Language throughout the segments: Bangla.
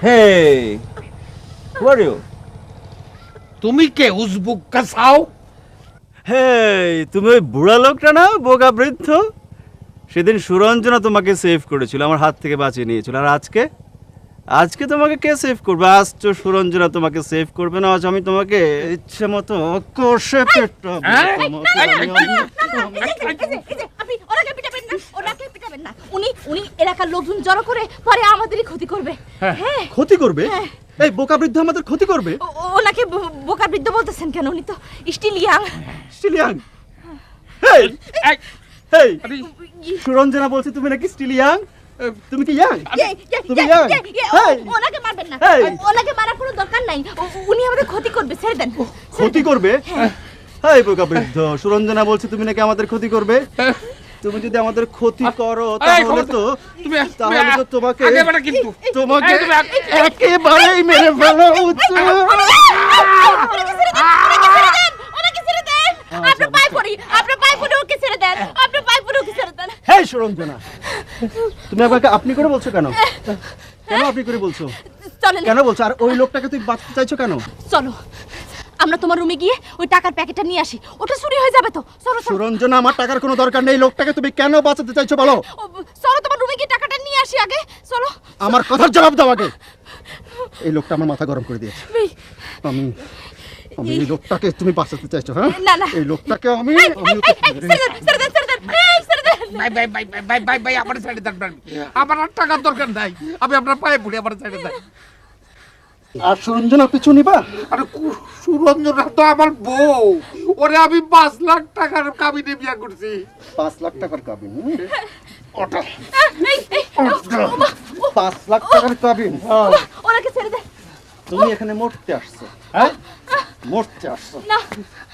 Hey, who are you? তুমি কে উজবুক কাসাও? Hey, তুমি ওই বুড়া লোকটা না, বোকা বৃদ্ধ? সেদিন সুরঞ্জনা তোমাকে সেভ করেছিল, আমার হাত থেকে বাঁচিয়ে নিয়েছিল। আর আজকে তোমাকে কে সেভ করবে? আজ তো সুরঞ্জনা তোমাকে সেভ করবে না। আজ আমি তোমাকে ইচ্ছে মতো কষে পেটাবো। আপনি ওনাকে পিটাবেন না, ওনাকে পিটাবেন না। উনি এলাকার লোকজন জড়ো করে পরে আমাদেরই ক্ষতি করবে। হ্যাঁ, ক্ষতি করবে? এই বোকা বৃদ্ধ আমাদের ক্ষতি করবে? ওনাকে বোকা বৃদ্ধ বলতেছেন কেন? উনি তো still young. Still young? Hey hey, Suranjana বলছে তুমি নাকি স্টিল ইয়াং? তুমি কি ইয়াং? তুমি ইয়াং? ওনাকে মারবেন না, ওনাকে মারার কোনো দরকার নাই। উনি আমাদের ক্ষতি করবে, ছেড়ে দেন। ক্ষতি করবে? হেই বোকা বৃদ্ধ, সুরঞ্জনা বলছে তুমি নাকি আমাদের ক্ষতি করবে। তুমি যদি আমাদের ক্ষতি করো তাহলে তো তোমাকে একেবারেই মেরে ফেলা উচিত। হেই সুরঞ্জনা, তুমি আমাকে আপনি করে বলছো কেন? কেন আপনি করে বলছো? কেন বলছো? আর ওই লোকটাকে তুই বাঁচতে চাইছো কেন? চলো আমরা তোমার রুমে গিয়ে ওই টাকার প্যাকেটটা নিয়ে আসি, ওটা চুরি হয়ে যাবে তো। চলো সুরঞ্জনা, আমার টাকার কোনো দরকার নেই। লোকটাকে তুমি কেন বাঁচাতে চাইছো বলো? চলো তোমার রুমে গিয়ে টাকাটা নিয়ে আসি আগে। চলো। আমার কথার জবাব দাও আগে। এই লোকটা আমার মাথা গরম করে দিয়েছে। আমি এই লোকটাকে তুমি বাঁচাতে চাইছো? হ্যাঁ, না না, এই লোকটাকে আমি ভাই আমার ছেড়ে দেন। আমার আর টাকার দরকার নাই, আমি আপনার পায়ে পড়ি, আমার ছেড়ে দেন। আর সুরঞ্জনা পিছু নিবা? আরে সুরঞ্জনা তো আমার বউ, ওরে আমি 5 লাখ টাকার কাবিনে বিয়ে করছি। 5 লাখ টাকার কাবিন? ওটা 5 লাখ টাকার কাবিন? ওনাকে ছেড়ে দে। তুমি এখানে মরতে আসছো? হ্যাঁ, মরতে আসছো? না,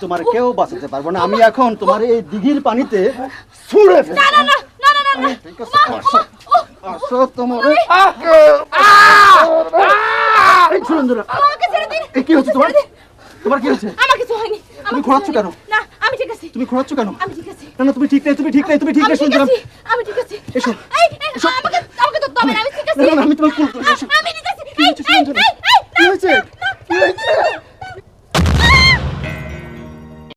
তোমার কেউ বাঁচাতে পারবো না। আমি এখন তোমার এই দিঘির পানিতে ছুঁড়ে ফেলবো। না না না না না না, ঠিক আছে, আসো আসো তোমার। সুরঞ্জনা, আমাকে ছেড়ে দিন। কি হচ্ছে তোমার? তোমার কি হচ্ছে? আমার কিছু হয়নি। তুমি ঘোরাচ্ছ কেন? না, আমি ঠিক আছি। তুমি ঘোরাচ্ছ কেন? আমি ঠিক আছি। না না, তুমি ঠিক নেই, তুমি ঠিক নেই, তুমি ঠিক নেই সুরঞ্জনা। আমি ঠিক আছি। এসো। আমাকে তো তবে আমি ঠিক আছি। না না, আমি তোমাকে কুল করে। এসো